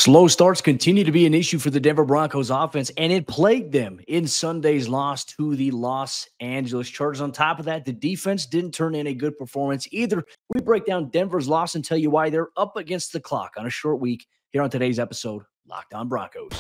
Slow starts continue to be an issue for the Denver Broncos offense, and it plagued them in Sunday's loss to the Los Angeles Chargers. On top of that, the defense didn't turn in a good performance either. We break down Denver's loss and tell you why they're up against the clock on a short week here on today's episode, Locked On Broncos.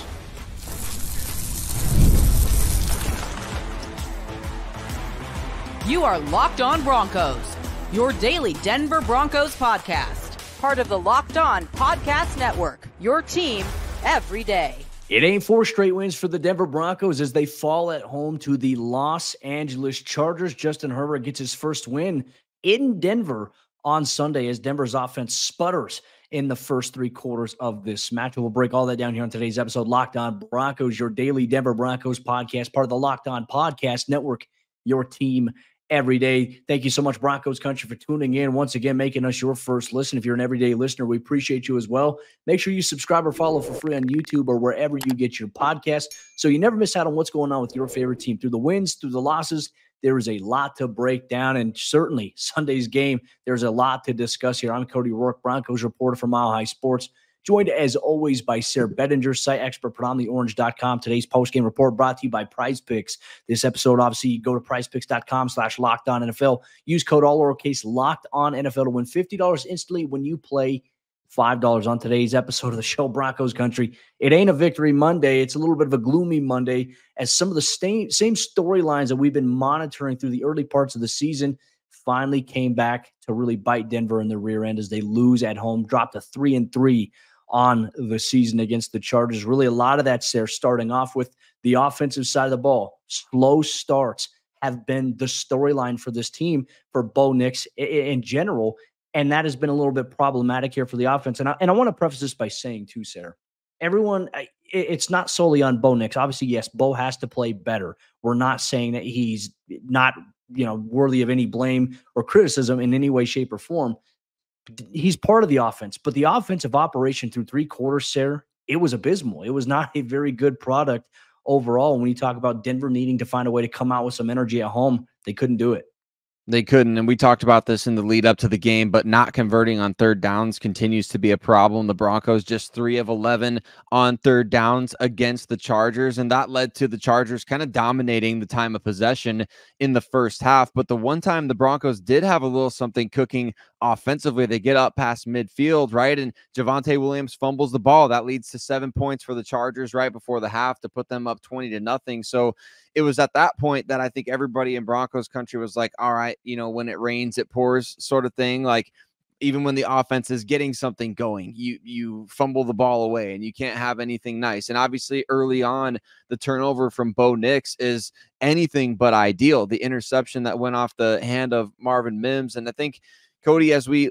You are Locked On Broncos, your daily Denver Broncos podcast. Part of the Locked On Podcast Network, your team every day. It ain't 4 straight wins for the Denver Broncos as they fall at home to the Los Angeles Chargers. Justin Herbert gets his first win in Denver on Sunday as Denver's offense sputters in the first 3 quarters of this match. We'll break all that down here on today's episode, Locked On Broncos, your daily Denver Broncos podcast, part of the Locked On Podcast Network, your team every day. Thank you so much, Broncos Country, for tuning in. Once again, making us your first listen. If you're an everyday listener, we appreciate you as well. Make sure you subscribe or follow for free on YouTube or wherever you get your podcast so you never miss out on what's going on with your favorite team. Through the wins, through the losses, there is a lot to break down, and certainly Sunday's game, there's a lot to discuss here. I'm Cody Roark, Broncos reporter for Mile High Sports, joined as always by Sayre Bedinger, site expert, predominantlyorange.com. Today's postgame report brought to you by Prize Picks. This episode, obviously, you go to prizepicks.com/LockedOnNFL. Use code all lowercase LockedOnNFL to win $50 instantly when you play $5 on today's episode of the show, Broncos Country. It ain't a victory Monday. It's a little bit of a gloomy Monday as some of the same storylines that we've been monitoring through the early parts of the season finally came back to really bite Denver in the rear end as they lose at home, drop to 3-3 on the season against the Chargers. Really, a lot of that's there starting off with the offensive side of the ball. Slow starts have been the storyline for this team, for Bo Nix in general, and that has been a little bit problematic here for the offense. And I want to preface this by saying, too, Sayre, everyone, it's not solely on Bo Nix. Obviously, yes, Bo has to play better. We're not saying that he's not, worthy of any blame or criticism in any way, shape, or form. He's part of the offense, but the offensive operation through 3 quarters, Sayre, it was abysmal. It was not a very good product overall. When you talk about Denver needing to find a way to come out with some energy at home, they couldn't do it. They couldn't, and we talked about this in the lead up to the game, but not converting on third downs continues to be a problem. The Broncos just 3 of 11 on third downs against the Chargers, and that led to the Chargers kind of dominating the time of possession in the first half. But the one time the Broncos did have a little something cooking offensively, they get up past midfield, right? And Javonte Williams fumbles the ball. That leads to 7 points for the Chargers right before the half to put them up 20-0. So it was at that point that I think everybody in Broncos country was like, all right, when it rains, it pours sort of thing. Like, even when the offense is getting something going, you fumble the ball away and you can't have anything nice. And obviously early on, the turnover from Bo Nix is anything but ideal. The interception that went off the hand of Marvin Mims. And I think, Cody, as we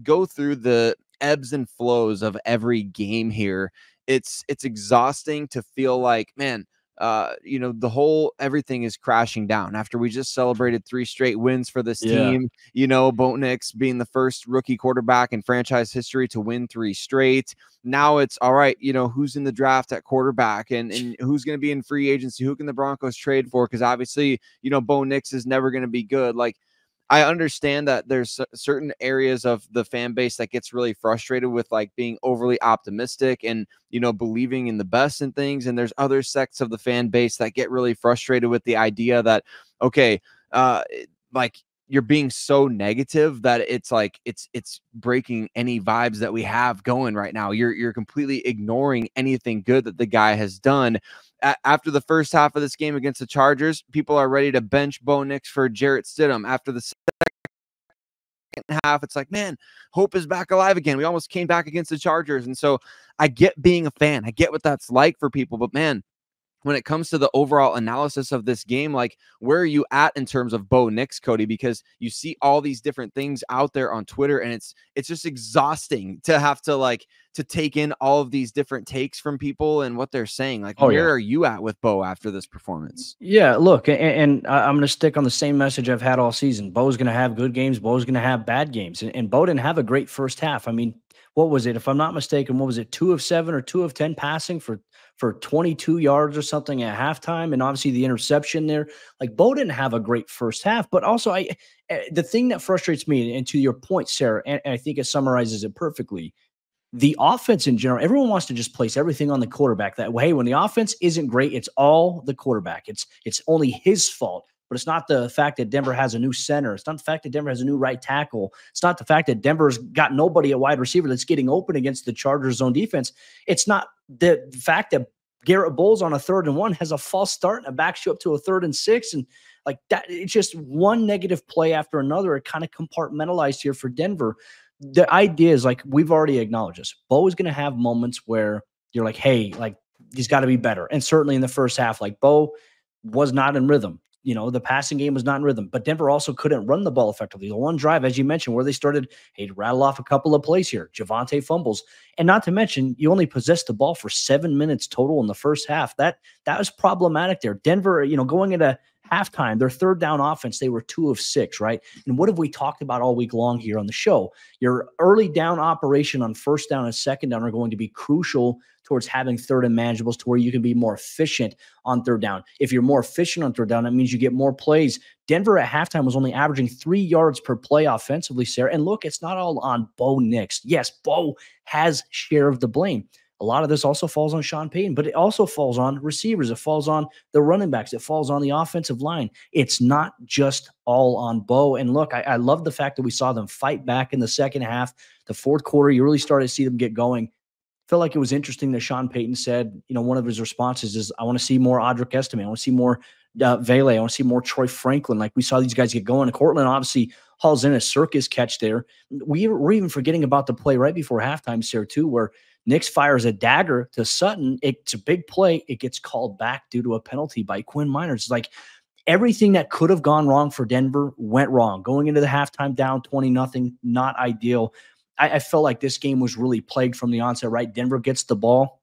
go through the ebbs and flows of every game here, it's exhausting to feel like, man, everything is crashing down after we just celebrated 3 straight wins for this team. Bo Nix being the first rookie quarterback in franchise history to win 3 straight. Now it's all right. Who's in the draft at quarterback and who's going to be in free agency? Who can the Broncos trade for? Because obviously, Bo Nix is never going to be good. Like, I understand that there's certain areas of the fan base that gets really frustrated with like being overly optimistic and, believing in the best in things. And there's other sects of the fan base that get really frustrated with the idea that, okay, like you're being so negative that it's like, it's breaking any vibes that we have going right now. You're completely ignoring anything good that the guy has done. After the first half of this game against the Chargers, people are ready to bench Bo Nix for Jarrett Stidham. After the second half, it's like, man, hope is back alive again. We almost came back against the Chargers. And so I get being a fan. I get what that's like for people. But, man, when it comes to the overall analysis of this game, like, where are you at in terms of Bo Nix, Cody? Because you see all these different things out there on Twitter, and it's just exhausting to have to to take in all of these different takes from people and what they're saying. Like, where are you at with Bo after this performance? Yeah, look, and I'm going to stick on the same message I've had all season. Bo's going to have good games. Bo's going to have bad games. And Bo didn't have a great first half. I mean, what was it? If I'm not mistaken, what was it? 2 of 7 or 2 of 10 passing for 22 yards or something at halftime. And obviously the interception there, like, Bo didn't have a great first half, but also the thing that frustrates me, and to your point, Sayre, and I think it summarizes it perfectly, the offense in general, everyone wants to just place everything on the quarterback that way. Hey, when the offense isn't great, it's all the quarterback. It's only his fault. But it's not the fact that Denver has a new center. It's not the fact that Denver has a new right tackle. It's not the fact that Denver's got nobody at wide receiver that's getting open against the Chargers' zone defense. It's not the fact that Garrett Bowles on a 3rd and 1 has a false start and backs you up to a 3rd and 6. And like that, it's just one negative play after another. It kind of compartmentalized here for Denver. The idea is, like, we've already acknowledged this. Bo is going to have moments where you're like, hey, like, he's got to be better. And certainly in the first half, like, Bo was not in rhythm. You know, the passing game was not in rhythm, but Denver also couldn't run the ball effectively. The one drive, as you mentioned, where they started, hey, to rattle off a couple of plays here, Javonte fumbles. And not to mention, you only possessed the ball for 7 minutes total in the first half. That was problematic there. Denver, you know, going into halftime, their 3rd down offense, they were 2 of 6, right? And what have we talked about all week long here on the show? Your early down operation on 1st down and 2nd down are going to be crucial towards having 3rd and manageables to where you can be more efficient on 3rd down. If you're more efficient on 3rd down, that means you get more plays. Denver at halftime was only averaging 3 yards per play offensively, Sayre. And look, it's not all on Bo Nix. Yes, Bo has share of the blame. A lot of this also falls on Sean Payton, but it also falls on receivers. It falls on the running backs. It falls on the offensive line. It's not just all on Bo. And look, I love the fact that we saw them fight back in the second half. The 4th quarter, you really started to see them get going. Felt like it was interesting that Sean Payton said, you know, one of his responses is, I want to see more Audric Estime. I want to see more Vele. I want to see more Troy Franklin. Like, we saw these guys get going. And Cortland obviously hauls in a circus catch there. We're even forgetting about the play right before halftime, Sayre, too, where Nix fires a dagger to Sutton. It's a big play. It gets called back due to a penalty by Quinn Miners. It's like everything that could have gone wrong for Denver went wrong. Going into the halftime down 20-0, not ideal. I felt like this game was really plagued from the onset, right? Denver gets the ball.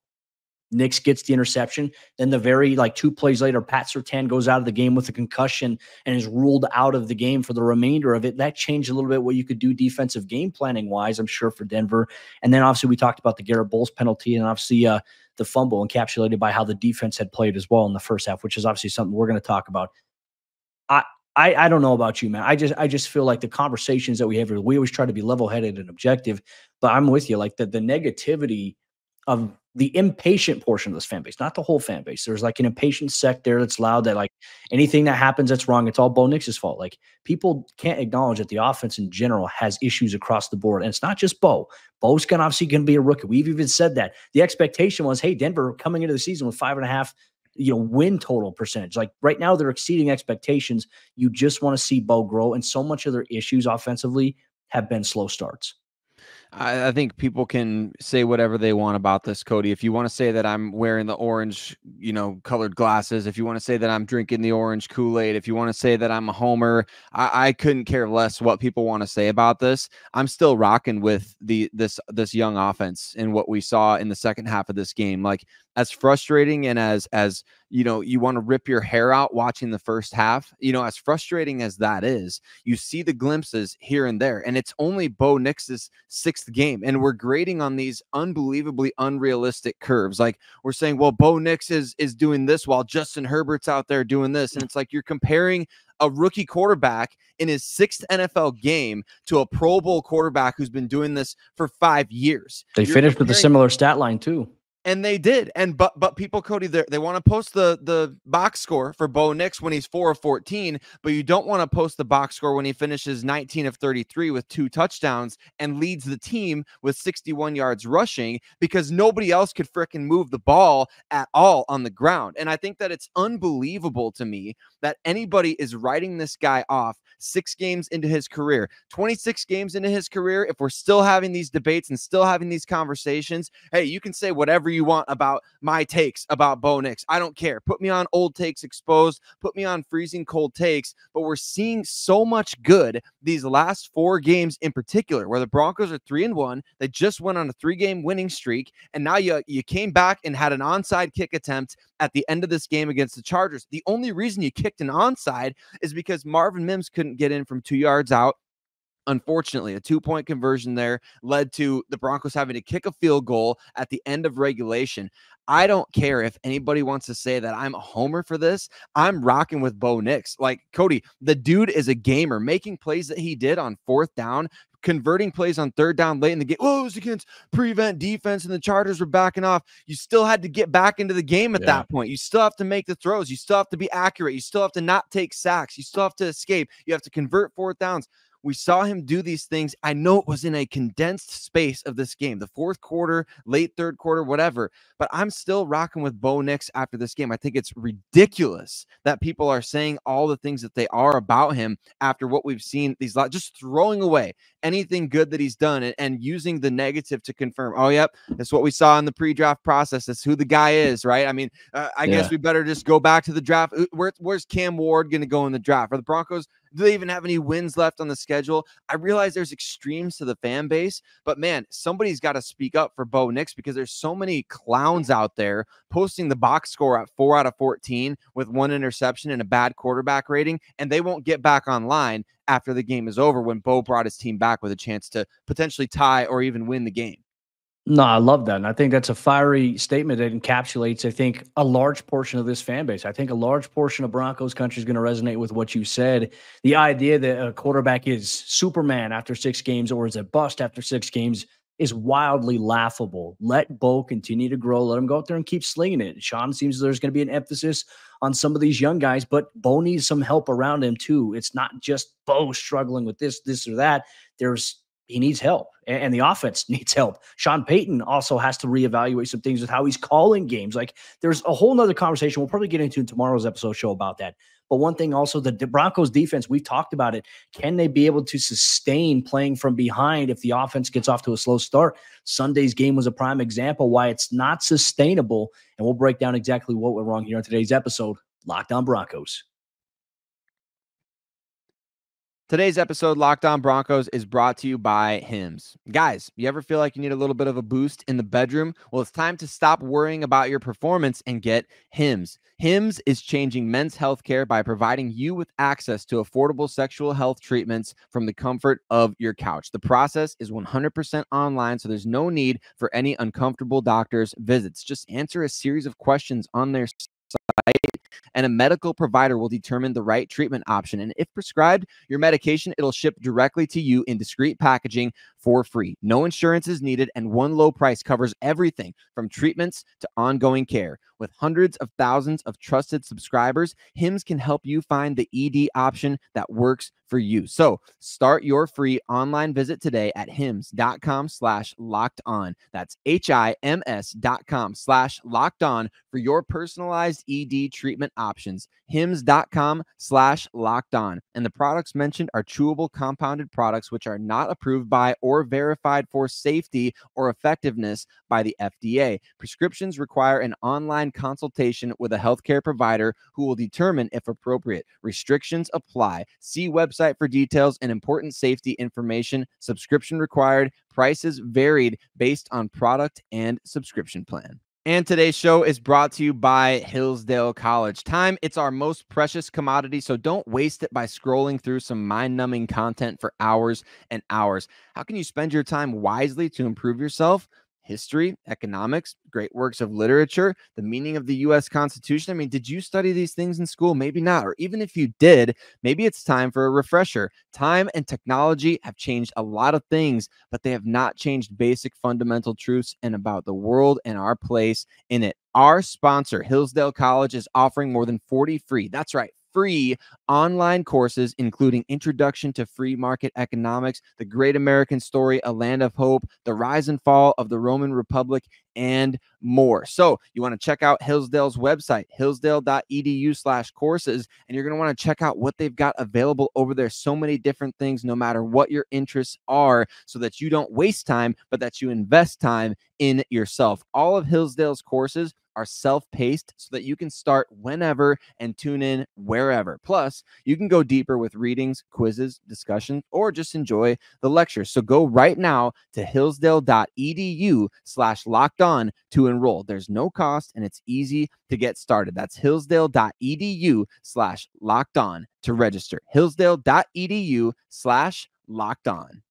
Nix gets the interception. Then the very, 2 plays later, Pat Surtain goes out of the game with a concussion and is ruled out of the game for the remainder of it. That changed a little bit what you could do defensive game planning wise, I'm sure, for Denver. And then obviously we talked about the Garrett Bowles penalty and obviously the fumble encapsulated by how the defense had played as well in the first half, which is obviously something we're going to talk about. I don't know about you, man. I just feel like the conversations that we have here, we always try to be level-headed and objective, but I'm with you. Like the negativity of the impatient portion of this fan base, not the whole fan base. There's like an impatient sect there that's loud that like anything that happens that's wrong, it's all Bo Nix's fault. Like people can't acknowledge that the offense in general has issues across the board. And it's not just Bo. Bo's obviously going to be a rookie. We've even said that. The expectation was, hey, Denver coming into the season with 5.5 win total percentage. Like right now they're exceeding expectations. You just want to see Bo grow. And so much of their issues offensively have been slow starts. I think people can say whatever they want about this, Cody. If you want to say that I'm wearing the orange, colored glasses, if you want to say that I'm drinking the orange Kool-Aid, if you want to say that I'm a homer, I couldn't care less what people want to say about this. I'm still rocking with this young offense and what we saw in the second half of this game. Like, as frustrating and as you want to rip your hair out watching the first half, as frustrating as that is, you see the glimpses here and there, and it's only Bo Nix's 6th game, and we're grading on these unbelievably unrealistic curves. Like, we're saying, well, Bo Nix is doing this while Justin Herbert's out there doing this, and it's like you're comparing a rookie quarterback in his 6th NFL game to a Pro Bowl quarterback who's been doing this for 5 years. They finished with a similar stat line too. And they did. And but people, Cody, they want to post the box score for Bo Nix when he's 4 of 14, but you don't want to post the box score when he finishes 19 of 33 with 2 touchdowns and leads the team with 61 yards rushing, because nobody else could frickin' move the ball at all on the ground. And I think that it's unbelievable to me that anybody is writing this guy off 6 games into his career, 26 games into his career. If we're still having these debates and still having these conversations, hey, you can say whatever you want about my takes about Bo Nix. I don't care. Put me on Old Takes Exposed. Put me on Freezing Cold Takes. But we're seeing so much good these last 4 games in particular, where the Broncos are 3-1. They just went on a 3-game winning streak, and now you came back and had an onside kick attempt at the end of this game against the Chargers. The only reason you kicked an onside is because Marvin Mims couldn't get in from 2 yards out. Unfortunately, a 2-point conversion there led to the Broncos having to kick a field goal at the end of regulation. I don't care if anybody wants to say that I'm a homer for this. I'm rocking with Bo Nix. Like, Cody, the dude is a gamer. Making plays that he did on 4th down, converting plays on third down late in the game. Oh, it was against prevent defense and the Chargers were backing off. You still had to get back into the game at that point. You still have to make the throws. You still have to be accurate. You still have to not take sacks. You still have to escape. You have to convert fourth downs. We saw him do these things. I know it was in a condensed space of this game, the fourth quarter, late third quarter, whatever, but I'm still rocking with Bo Nix after this game. I think it's ridiculous that people are saying all the things that they are about him after what we've seen, just throwing away anything good that he's done and using the negative to confirm, oh, yep, that's what we saw in the pre-draft process. That's who the guy is, right? I mean, I guess we better just go back to the draft. Where's Cam Ward going to go in the draft? Are the Broncos, do they even have any wins left on the schedule? I realize there's extremes to the fan base, but man, somebody's got to speak up for Bo Nix because there's so many clowns out there posting the box score at 4 out of 14 with 1 interception and a bad quarterback rating, and they won't get back online after the game is over when Bo brought his team back with a chance to potentially tie or even win the game. No, I love that. And I think that's a fiery statement that encapsulates, I think, a large portion of this fan base. I think a large portion of Broncos country is going to resonate with what you said. The idea that a quarterback is Superman after 6 games or is a bust after 6 games is wildly laughable. Let Bo continue to grow. Let him go out there and keep slinging it. Sean seems there's going to be an emphasis on some of these young guys, but Bo needs some help around him too. It's not just Bo struggling with this or that. He needs help, and the offense needs help. Sean Payton also has to reevaluate some things with how he's calling games. Like, there's a whole nother conversation we'll probably get into in tomorrow's episode show about that. But one thing also, the Broncos defense, we've talked about it. Can they be able to sustain playing from behind if the offense gets off to a slow start? Sunday's game was a prime example why it's not sustainable, and we'll break down exactly what went wrong here on today's episode, Locked On Broncos. Today's episode, Locked On Broncos, is brought to you by Hims. Guys, you ever feel like you need a little bit of a boost in the bedroom? Well, it's time to stop worrying about your performance and get Hims. Hims is changing men's healthcare by providing you with access to affordable sexual health treatments from the comfort of your couch. The process is 100% online, so there's no need for any uncomfortable doctor's visits. Just answer a series of questions on their site, and a medical provider will determine the right treatment option. And if prescribed, your medication, it'll ship directly to you in discreet packaging for free. No insurance is needed, and one low price covers everything from treatments to ongoing care. With hundreds of thousands of trusted subscribers, Hims can help you find the ED option that works for you. So start your free online visit today at hims.com/lockedon. That's HIMS.com/lockedon for your personalized ED treatment options. hims.com/lockedon. And the products mentioned are chewable compounded products which are not approved by or verified for safety or effectiveness by the FDA. Prescriptions require an online consultation with a healthcare provider who will determine if appropriate. Restrictions apply. See website for details and important safety information. Subscription required. Prices varied based on product and subscription plan. And today's show is brought to you by Hillsdale College. Time, it's our most precious commodity, so don't waste it by scrolling through some mind-numbing content for hours and hours. How can you spend your time wisely to improve yourself? History, economics, great works of literature, the meaning of the U.S. Constitution. I mean, did you study these things in school? Maybe not. Or even if you did, maybe it's time for a refresher. Time and technology have changed a lot of things, but they have not changed basic fundamental truths and about the world and our place in it. Our sponsor, Hillsdale College, is offering more than 40 free. That's right. Free online courses, including Introduction to Free Market Economics, The Great American Story, A Land of Hope, The Rise and Fall of the Roman Republic, and more. So you want to check out Hillsdale's website, hillsdale.edu/courses, and you're going to want to check out what they've got available over there. So many different things, no matter what your interests are, so that you don't waste time, but that you invest time in yourself. All of Hillsdale's courses are self-paced so that you can start whenever and tune in wherever. Plus, you can go deeper with readings, quizzes, discussions, or just enjoy the lectures. So go right now to hillsdale.edu/lockedon to enroll. There's no cost and it's easy to get started. That's hillsdale.edu/lockedon to register. hillsdale.edu/lockedon.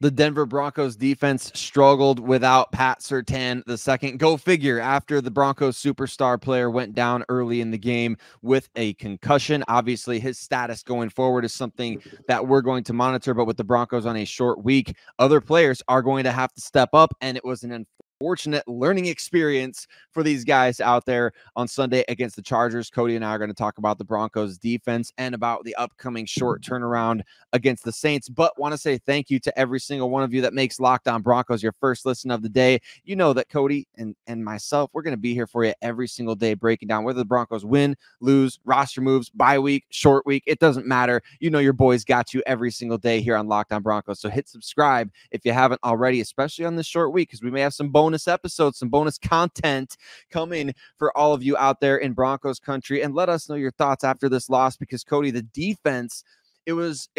The Denver Broncos defense struggled without Pat Surtain II. Go figure, after the Broncos superstar player went down early in the game with a concussion. Obviously, his status going forward is something that we're going to monitor, but with the Broncos on a short week, other players are going to have to step up, and it was an unfortunate learning experience for these guys out there on Sunday against the Chargers. Cody and I are going to talk about the Broncos defense and about the upcoming short turnaround against the Saints, but want to say thank you to every single one of you that makes Locked On Broncos your first listen of the day. You know that Cody and myself, we're going to be here for you every single day, breaking down whether the Broncos win, lose, roster moves, bye week, short week. It doesn't matter. You know your boys got you every single day here on Locked On Broncos. So hit subscribe if you haven't already, especially on this short week, because we may have some bonus episodes, some bonus content coming for all of you out there in Broncos country. And let us know your thoughts after this loss, because Cody, the defense, it was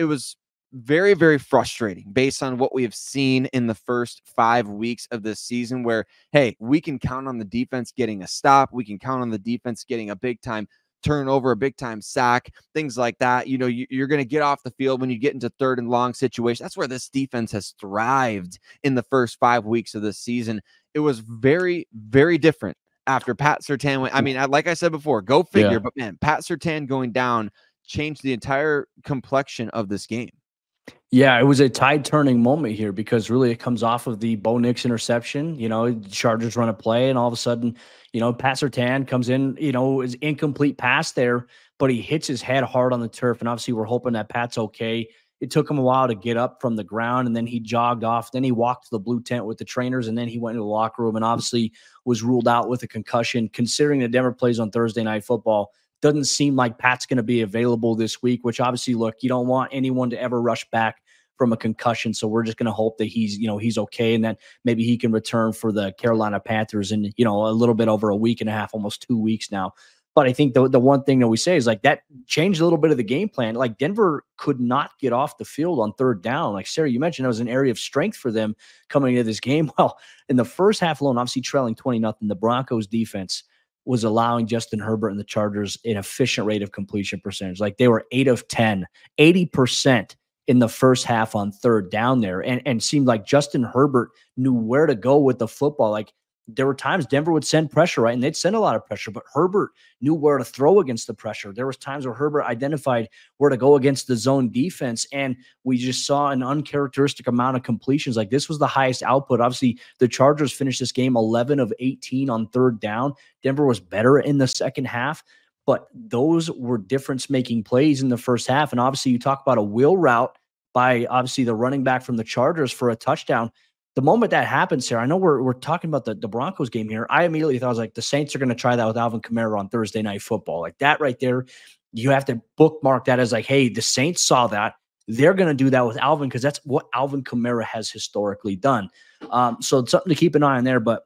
very, very frustrating based on what we have seen in the first 5 weeks of this season, where, hey, we can count on the defense getting a stop. We can count on the defense getting a big time turnover, a big time sack, things like that. You know, you're going to get off the field when you get into 3rd and long situations. That's where this defense has thrived in the first 5 weeks of this season. It was very, very different after Pat Surtain went. I mean, like I said before, go figure, but man, Pat Surtain going down changed the entire complexion of this game. Yeah, it was a tide-turning moment here, because really it comes off of the Bo Nix interception. You know, Chargers run a play, and all of a sudden, you know, Pat Surtain comes in, you know, is incomplete pass there, but he hits his head hard on the turf, and obviously we're hoping that Pat's okay. It took him a while to get up from the ground, and then he jogged off. Then he walked to the blue tent with the trainers, and then he went into the locker room and obviously was ruled out with a concussion. Considering the Denver plays on Thursday Night Football, doesn't seem like Pat's going to be available this week, which obviously, look, you don't want anyone to ever rush back from a concussion. So we're just going to hope that he's okay, and that maybe he can return for the Carolina Panthers in, you know, a little bit over a week and a half, almost 2 weeks now. But I think the one thing that we say is, like, that changed a little bit of the game plan. Like, Denver could not get off the field on 3rd down. Like, Sayre, you mentioned, that was an area of strength for them coming into this game. Well, in the first half alone, obviously trailing 20-0, the Broncos defense was allowing Justin Herbert and the Chargers an efficient rate of completion percentage. Like, they were 8 of 10, 80% in the first half on 3rd down there, and seemed like Justin Herbert knew where to go with the football. Like, there were times Denver would send pressure, right? And they'd send a lot of pressure, but Herbert knew where to throw against the pressure. There was times where Herbert identified where to go against the zone defense, and we just saw an uncharacteristic amount of completions. Like, this was the highest output. Obviously, the Chargers finished this game 11 of 18 on 3rd down. Denver was better in the second half, but those were difference-making plays in the first half. And obviously, you talk about a wheel route by, obviously, the running back from the Chargers for a touchdown. The moment that happened, Sayre, I know we're talking about the Broncos game here. I immediately thought, I was like, the Saints are going to try that with Alvin Kamara on Thursday Night Football. Like, that right there, you have to bookmark that as, like, hey, the Saints saw that. They're going to do that with Alvin, because that's what Alvin Kamara has historically done. So it's something to keep an eye on there, but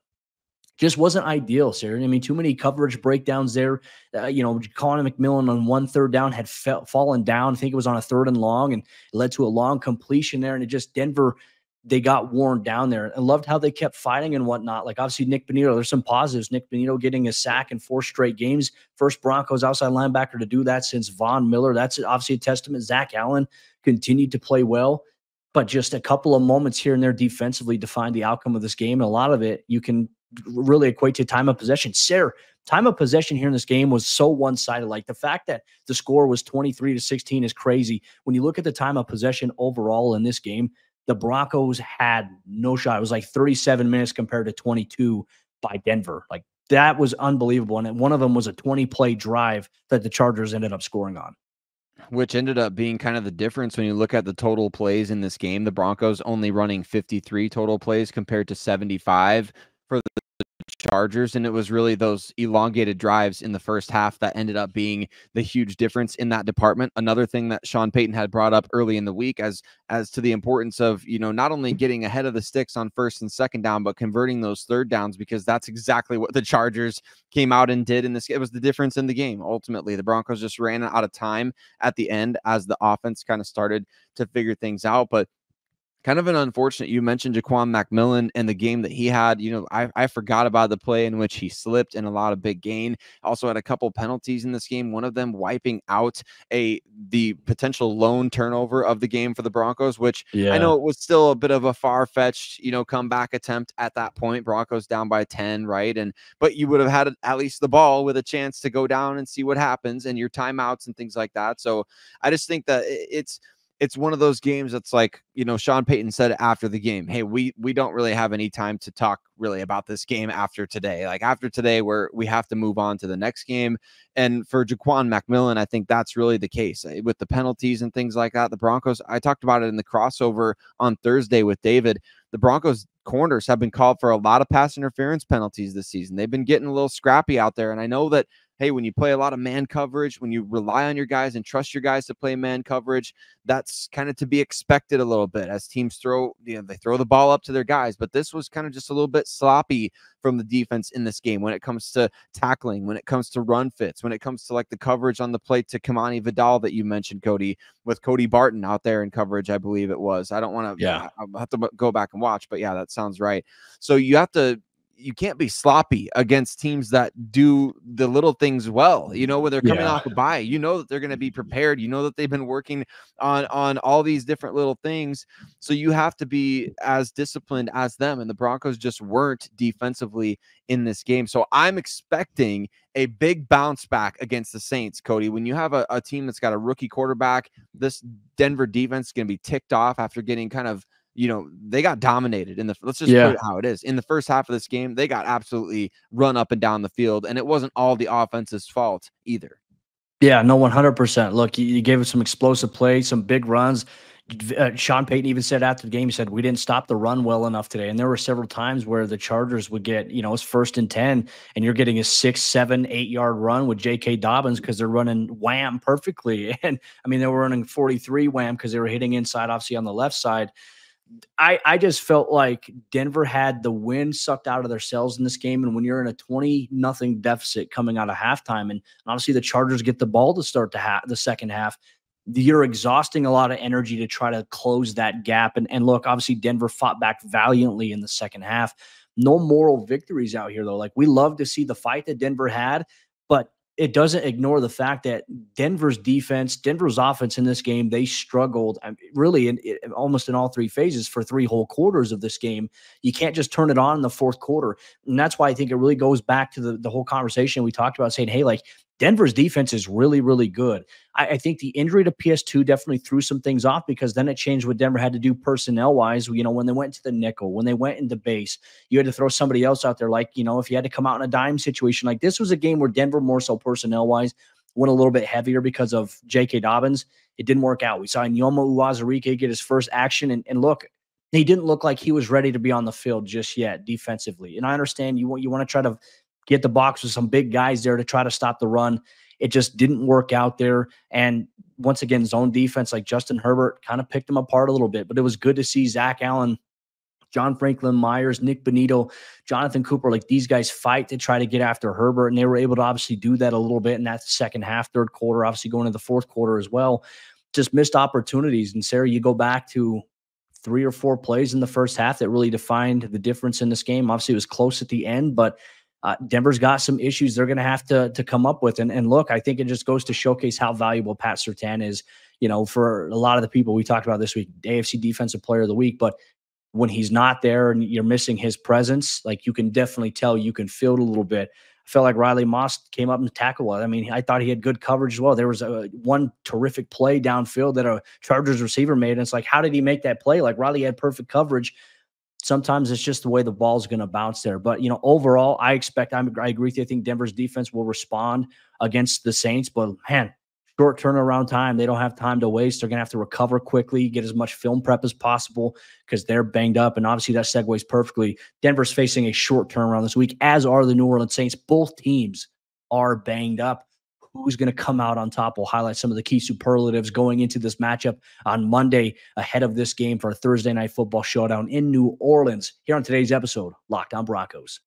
just wasn't ideal, Sayre. I mean, too many coverage breakdowns there. You know, Colin McMillan on 1 3rd down had fallen down. I think it was on a 3rd and long, and it led to a long completion there. And it just, Denver, they got worn down there. I loved how they kept fighting and whatnot. Like, obviously, Nick Bonito, there's some positives. Nick Bonito getting a sack in 4 straight games. First Broncos outside linebacker to do that since Von Miller. That's obviously a testament. Zach Allen continued to play well, but just a couple of moments here and there defensively defined the outcome of this game. And a lot of it you can really equate to time of possession. Sayre, time of possession here in this game was so one-sided. Like, the fact that the score was 23-16 is crazy. When you look at the time of possession overall in this game, the Broncos had no shot. It was like 37 minutes compared to 22 by Denver. Like, that was unbelievable. And one of them was a 20-play drive that the Chargers ended up scoring on, which ended up being kind of the difference when you look at the total plays in this game. The Broncos only running 53 total plays compared to 75 for the Chargers, and it was really those elongated drives in the first half that ended up being the huge difference in that department. Another thing that Sean Payton had brought up early in the week as to the importance of, you know, not only getting ahead of the sticks on 1st and 2nd down, but converting those 3rd downs, because that's exactly what the Chargers came out and did in this. It was the difference in the game. Ultimately, the Broncos just ran out of time at the end as the offense kind of started to figure things out, but kind of an unfortunate, you mentioned Jaquan McMillan and the game that he had. You know, I forgot about the play in which he slipped and allowed a big gain. Also had a couple penalties in this game, one of them wiping out the potential lone turnover of the game for the Broncos, which I know it was still a bit of a far-fetched, you know, comeback attempt at that point. Broncos down by 10, right? But you would have had at least the ball with a chance to go down and see what happens, and your timeouts and things like that. So I just think that it's one of those games that's like, you know, Sean Payton said after the game, hey, we don't really have any time to talk really about this game after today. Like after today, we have to move on to the next game. And for Jaquan McMillan, I think that's really the case with the penalties and things like that. The Broncos, I talked about it in the crossover on Thursday with David. The Broncos corners have been called for a lot of pass interference penalties this season. They've been getting a little scrappy out there. And I know that, hey, when you play a lot of man coverage, when you rely on your guys and trust your guys to play man coverage, that's kind of to be expected a little bit as teams they throw the ball up to their guys. But this was kind of just a little bit sloppy from the defense in this game when it comes to tackling, when it comes to run fits, when it comes to like the coverage on the plate to Kamani Vidal that you mentioned, Cody, with Cody Barton out there in coverage, I believe it was. I don't want to, I'll have to go back and watch, but yeah, that sounds right. So you can't be sloppy against teams that do the little things well, you know, when they're coming off a bye, you know that they're going to be prepared. You know that they've been working on all these different little things. So you have to be as disciplined as them. And the Broncos just weren't defensively in this game. So I'm expecting a big bounce back against the Saints, Cody. When you have a team that's got a rookie quarterback, this Denver defense is going to be ticked off after getting kind of, you know, they got dominated let's just put it how it is. In the first half of this game, they got absolutely run up and down the field, and it wasn't all the offense's fault either. Yeah, no, 100%. Look, you gave us some explosive plays, some big runs. Sean Payton even said after the game, he said, we didn't stop the run well enough today. And there were several times where the Chargers would get, you know, it's 1st and 10, and you're getting a 6, 7, 8-yard run with J.K. Dobbins because they're running wham perfectly. And I mean, they were running 43 wham because they were hitting inside, obviously on the left side. I just felt like Denver had the wind sucked out of their sails in this game. And when you're in a 20-0 deficit coming out of halftime, and obviously the Chargers get the ball to start the second half, you're exhausting a lot of energy to try to close that gap. And look, obviously Denver fought back valiantly in the second half. No moral victories out here, though. Like, we love to see the fight that Denver had, but it doesn't ignore the fact that Denver's offense in this game, they struggled really almost in all three phases for 3 whole quarters of this game. You can't just turn it on in the fourth quarter. And that's why I think it really goes back to the whole conversation we talked about, saying, hey, like, Denver's defense is really, really good. I think the injury to PS2 definitely threw some things off, because then it changed what Denver had to do personnel-wise. You know, when they went to the nickel, when they went into base, you had to throw somebody else out there. Like, you know, if you had to come out in a dime situation, like this was a game where Denver, more so personnel-wise, went a little bit heavier because of J.K. Dobbins. It didn't work out. We saw Nyoma Uwazurike get his first action, and look, he didn't look like he was ready to be on the field just yet defensively. And I understand you want to try to get the box with some big guys there to try to stop the run. It just didn't work out there. And once again, zone defense, like Justin Herbert, kind of picked them apart a little bit. But it was good to see Zach Allen, John Franklin Myers, Nick Bonito, Jonathan Cooper, like these guys fight to try to get after Herbert. And they were able to obviously do that a little bit in that second half, third quarter, obviously going into the fourth quarter as well. Just missed opportunities. And Sayre, you go back to 3 or 4 plays in the first half that really defined the difference in this game. Obviously, it was close at the end, but Denver's got some issues they're going to have to come up with. And look, I think it just goes to showcase how valuable Pat Surtain is, you know, for a lot of the people we talked about this week, AFC Defensive Player of the Week. But when he's not there and you're missing his presence, like, you can definitely tell, you can feel it a little bit. I felt like Riley Moss came up and tackled well. I mean, I thought he had good coverage as well. There was one terrific play downfield that a Chargers receiver made. And it's like, how did he make that play? Like, Riley had perfect coverage. Sometimes it's just the way the ball's going to bounce there. But, you know, overall, I agree with you. I think Denver's defense will respond against the Saints. But, man, short turnaround time. They don't have time to waste. They're going to have to recover quickly, get as much film prep as possible because they're banged up. And obviously that segues perfectly. Denver's facing a short turnaround this week, as are the New Orleans Saints. Both teams are banged up. Who's going to come out on top? We'll highlight some of the key superlatives going into this matchup on Monday ahead of this game for a Thursday Night Football showdown in New Orleans. Here on today's episode, Locked On Broncos.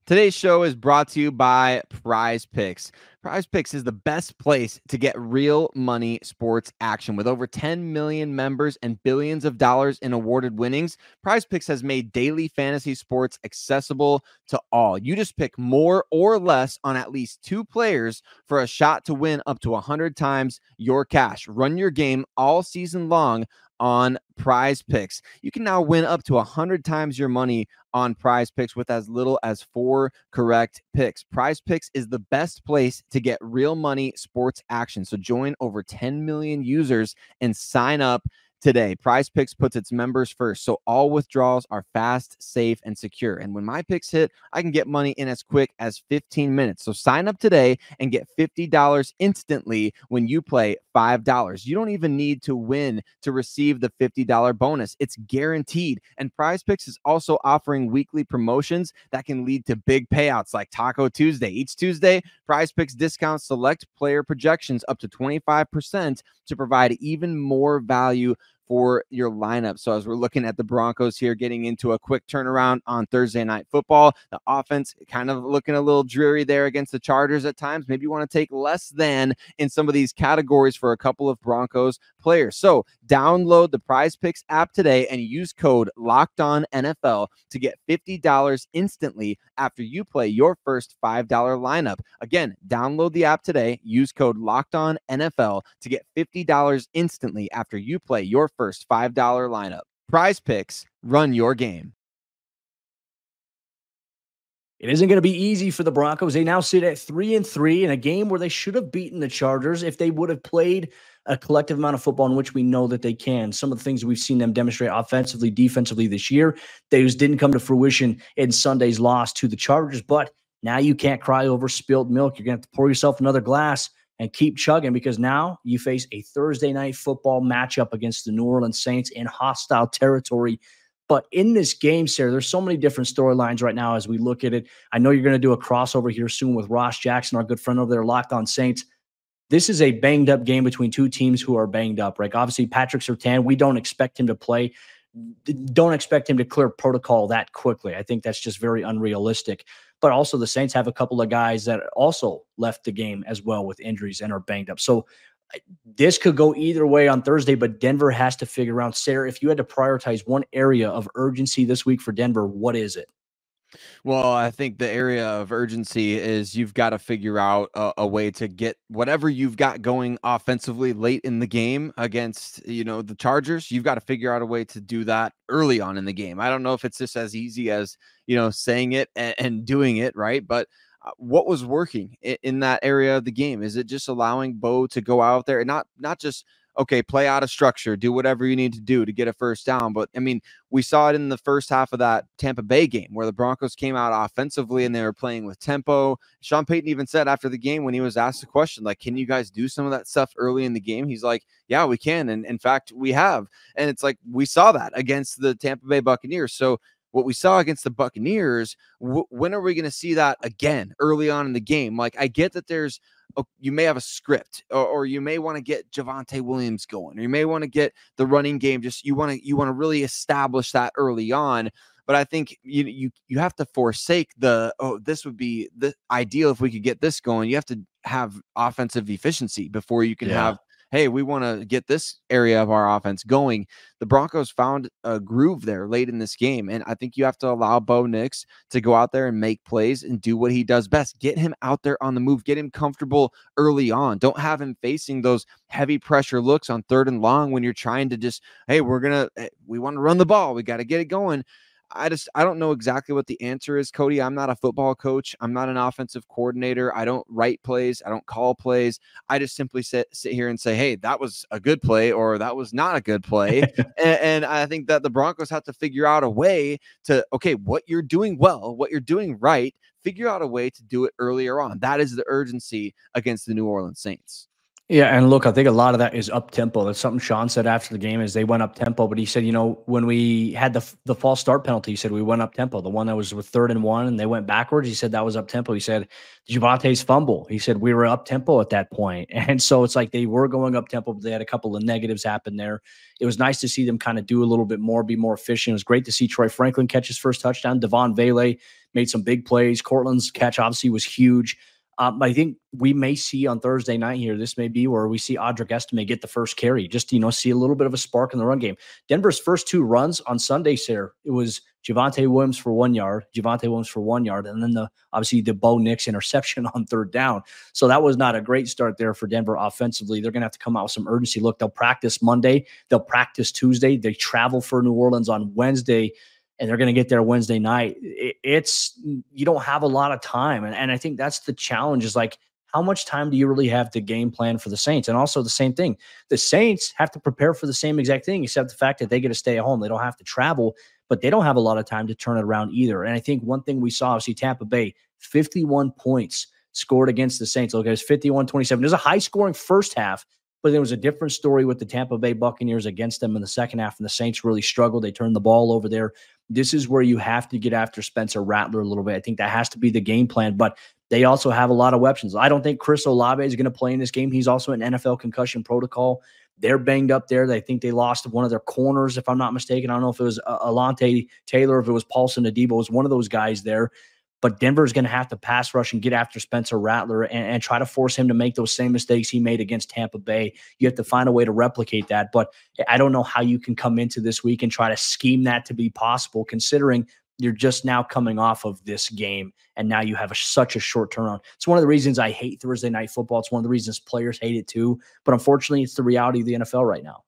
Today's show is brought to you by Prize Picks. Prize Picks is the best place to get real money sports action. With over 10 million members and billions of dollars in awarded winnings, Prize Picks has made daily fantasy sports accessible to all. You just pick more or less on at least 2 players for a shot to win up to 100 times your cash. Run your game all season long on Prize Picks. You can now win up to 100 times your money on Prize Picks with as little as 4 correct picks. Prize Picks is the best place to get real money sports action. So join over 10 million users and sign up today. Prize Picks puts its members first, so all withdrawals are fast, safe, and secure. And when my picks hit, I can get money in as quick as 15 minutes. So sign up today and get $50 instantly when you play $5. You don't even need to win to receive the $50 bonus. It's guaranteed. And Prize Picks is also offering weekly promotions that can lead to big payouts like Taco Tuesday. Each Tuesday, Prize Picks discounts select player projections up to 25% to provide even more value for your lineup. So as we're looking at the Broncos here, getting into a quick turnaround on Thursday Night Football, the offense kind of looking a little dreary there against the Chargers at times. Maybe you want to take less than in some of these categories for a couple of Broncos players. So download the Prize Picks app today and use code LOCKEDONNFL to get $50 instantly after you play your first $5 lineup. Again, download the app today, use code LOCKEDONNFL to get $50 instantly after you play your first $5 lineup. Prize Picks, run your game. It isn't going to be easy for the Broncos. They now sit at 3-3 in a game where they should have beaten the Chargers if they would have played a collective amount of football in which we know that they can. Some of the things we've seen them demonstrate offensively, defensively this year, those didn't come to fruition in Sunday's loss to the Chargers. But now you can't cry over spilled milk. You're going to have to pour yourself another glass and keep chugging, because now you face a Thursday night football matchup against the New Orleans Saints in hostile territory. But in this game, Sayre, there's so many different storylines right now as we look at it. I know you're going to do a crossover here soon with Ross Jackson, our good friend over there, Locked On Saints. This is a banged-up game between two teams who are banged up, right? Obviously, Patrick Surtain, we don't expect him to play. Don't expect him to clear protocol that quickly. I think that's just very unrealistic. But also the Saints have a couple of guys that also left the game as well with injuries and are banged up. So this could go either way on Thursday, but Denver has to figure out. Sayre, if you had to prioritize one area of urgency this week for Denver, what is it? Well, I think the area of urgency is you've got to figure out a way to get whatever you've got going offensively late in the game against, the Chargers. You've got to figure out a way to do that early on in the game. I don't know if it's just as easy as, saying it and doing it, right? But what was working in that area of the game? Is it just allowing Bo to go out there and not just, okay, play out of structure, do whatever you need to do to get a first down? But I mean, we saw it in the first half of that Tampa Bay game where the Broncos came out offensively and they were playing with tempo. Sean Payton even said after the game, when he was asked the question, like, can you guys do some of that stuff early in the game? He's like, yeah, we can. And in fact, we have. And it's like, we saw that against the Tampa Bay Buccaneers. So what we saw against the Buccaneers, when are we going to see that again early on in the game? Like, I get that you may have a script, or you may want to get Javonte Williams going, or you may want to get the running game. Just you want to really establish that early on. But I think you have to forsake this would be the ideal if we could get this going. You have to have offensive efficiency before you can have, hey, we want to get this area of our offense going. The Broncos found a groove there late in this game, and I think you have to allow Bo Nix to go out there and make plays and do what he does best. Get him out there on the move. Get him comfortable early on. Don't have him facing those heavy pressure looks on 3rd and long when you're trying to just, hey, we want to run the ball. We got to get it going. I don't know exactly what the answer is, Cody. I'm not a football coach. I'm not an offensive coordinator. I don't write plays. I don't call plays. I just simply sit here and say, hey, that was a good play, or that was not a good play. and I think that the Broncos have to figure out a way to, okay, what you're doing well, what you're doing right, figure out a way to do it earlier on. That is the urgency against the New Orleans Saints. Yeah, and look, I think a lot of that is up tempo. That's something Sean said after the game is they went up tempo. But he said, when we had the false start penalty, he said we went up tempo. The one that was with 3rd and 1, and they went backwards. He said that was up tempo. He said Javante's fumble. He said we were up tempo at that point, and so it's like they were going up tempo, but they had a couple of negatives happen there. It was nice to see them kind of do a little bit more, be more efficient. It was great to see Troy Franklin catch his first touchdown. Devon Vele made some big plays. Cortland's catch obviously was huge. I think we may see on Thursday night here, this may be where we see Audric Estime get the first carry, just to, see a little bit of a spark in the run game. Denver's first 2 runs on Sunday, Sayre, it was Javonte Williams for 1 yard, and then obviously the Bo Nix interception on 3rd down. So that was not a great start there for Denver offensively. They're going to have to come out with some urgency. Look, they'll practice Monday, they'll practice Tuesday, they travel for New Orleans on Wednesday, and they're going to get there Wednesday night. You don't have a lot of time. And I think that's the challenge is like, how much time do you really have to game plan for the Saints? And also the same thing, the Saints have to prepare for the same exact thing, except the fact that they get to stay at home. They don't have to travel, but they don't have a lot of time to turn it around either. And I think one thing we saw, Tampa Bay, 51 points scored against the Saints. Look, it was 51-27. There's a high scoring first half, but there was a different story with the Tampa Bay Buccaneers against them in the second half, and the Saints really struggled. They turned the ball over there. This is where you have to get after Spencer Rattler a little bit. I think that has to be the game plan, but they also have a lot of weapons. I don't think Chris Olave is going to play in this game. He's also in NFL concussion protocol. They're banged up there. They think they lost one of their corners, if I'm not mistaken. I don't know if it was Alante Taylor, if it was Paulson Adebo. It was one of those guys there. But Denver's going to have to pass rush and get after Spencer Rattler and try to force him to make those same mistakes he made against Tampa Bay. You have to find a way to replicate that. But I don't know how you can come into this week and try to scheme that to be possible, considering you're just now coming off of this game, and now you have such a short turnaround. It's one of the reasons I hate Thursday night football. It's one of the reasons players hate it too. But unfortunately, it's the reality of the NFL right now.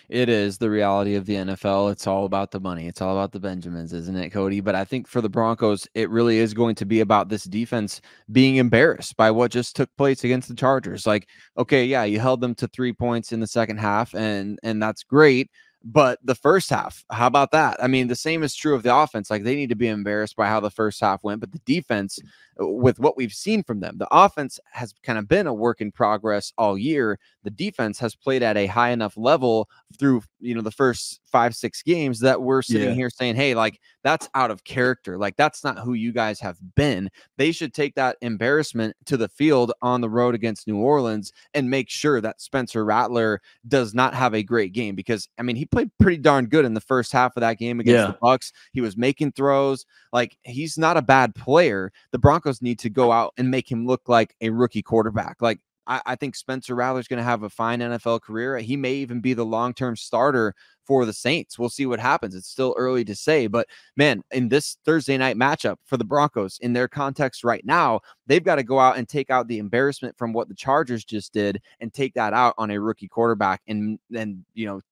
It is the reality of the NFL. It's all about the money. It's all about the Benjamins, isn't it, Cody? But I think for the Broncos, it really is going to be about this defense being embarrassed by what just took place against the Chargers. Like, okay, yeah, you held them to 3 points in the second half, and that's great. But the first half, how about that? I mean, the same is true of the offense. Like, they need to be embarrassed by how the first half went, but the defense, with what we've seen from them, the offense has kind of been a work in progress all year. The defense has played at a high enough level through, the first 5-6 games that we're sitting here saying, hey, like, that's out of character. Like, that's not who you guys have been. They should take that embarrassment to the field on the road against New Orleans and make sure that Spencer Rattler does not have a great game, because, I mean, he played pretty darn good in the first half of that game against the Bucs. He was making throws. Like, he's not a bad player. The Broncos need to go out and make him look like a rookie quarterback. Like, I think Spencer Rattler's going to have a fine NFL career. He may even be the long-term starter for the Saints. We'll see what happens. It's still early to say, but man, in this Thursday night matchup for the Broncos, in their context right now, they've got to go out and take out the embarrassment from what the Chargers just did and take that out on a rookie quarterback, and then,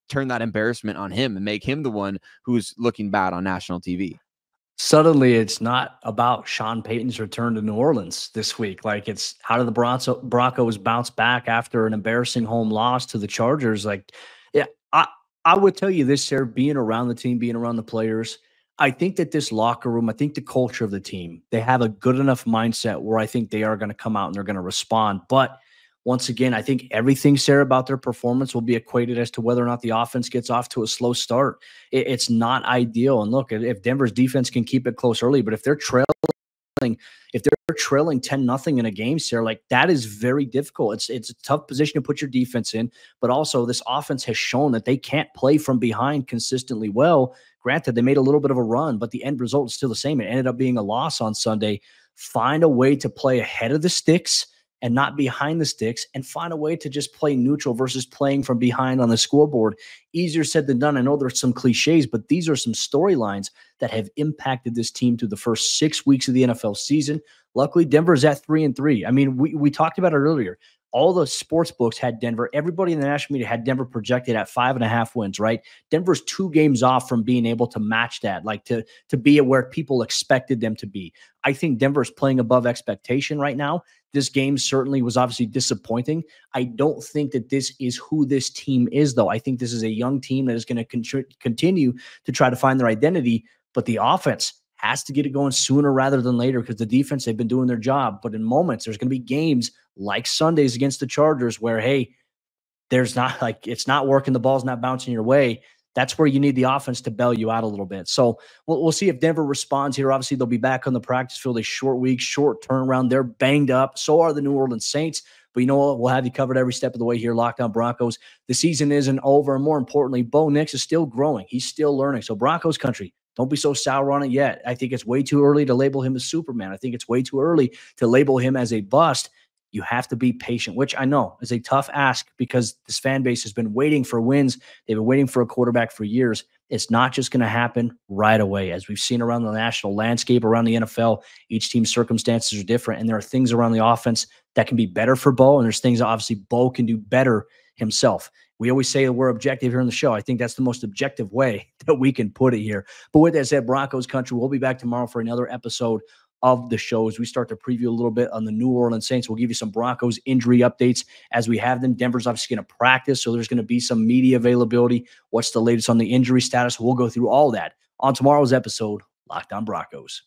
turn that embarrassment on him and make him the one who's looking bad on national TV. Suddenly, it's not about Sean Payton's return to New Orleans this week. Like, it's how do the Broncos bounce back after an embarrassing home loss to the Chargers? Like, yeah, I would tell you this, Sarah, being around the team, being around the players, I think that this locker room, I think the culture of the team, they have a good enough mindset where I think they are going to come out and they're going to respond. But once again, I think everything, Sarah, about their performance will be equated as to whether or not the offense gets off to a slow start. It's not ideal. And look, if Denver's defense can keep it close early, but if they're trailing 10-0 in a game, Sarah, like, that is very difficult. It's a tough position to put your defense in, but also this offense has shown that they can't play from behind consistently well. Granted, they made a little bit of a run, but the end result is still the same. It ended up being a loss on Sunday. Find a way to play ahead of the sticks and not behind the sticks, and find a way to just play neutral versus playing from behind on the scoreboard. Easier said than done. I know there's some cliches, but these are some storylines that have impacted this team through the first 6 weeks of the NFL season. Luckily, Denver's at 3-3. I mean, we talked about it earlier. All the sports books had Denver. Everybody in the national media had Denver projected at 5.5 wins, right? Denver's 2 games off from being able to match that, like to be where people expected them to be. I think Denver's playing above expectation right now. This game certainly was obviously disappointing. I don't think that this is who this team is, though. I think this is a young team that is going to continue to try to find their identity, but the offense has to get it going sooner rather than later because the defense, they've been doing their job. But in moments, there's going to be games like Sundays against the Chargers where, hey, there's not like it's not working. The ball's not bouncing your way. That's where you need the offense to bail you out a little bit. So we'll see if Denver responds here. Obviously, they'll be back on the practice field, a short week, short turnaround. They're banged up. So are the New Orleans Saints. But you know what? We'll have you covered every step of the way here, Locked On Broncos. The season isn't over. And more importantly, Bo Nix is still growing. He's still learning. So Broncos country, don't be so sour on it yet. I think it's way too early to label him as Superman. I think it's way too early to label him as a bust. You have to be patient, which I know is a tough ask because this fan base has been waiting for wins. They've been waiting for a quarterback for years. It's not just going to happen right away. As we've seen around the national landscape, around the NFL, each team's circumstances are different, and there are things around the offense that can be better for Bo, and there's things that obviously Bo can do better himself. We always say that we're objective here on the show. I think that's the most objective way that we can put it here. But with that said, Broncos country, we'll be back tomorrow for another episode of the show as we start to preview a little bit on the New Orleans Saints. We'll give you some Broncos injury updates as we have them. Denver's obviously going to practice, so there's going to be some media availability. What's the latest on the injury status? We'll go through all that on tomorrow's episode, Locked On Broncos.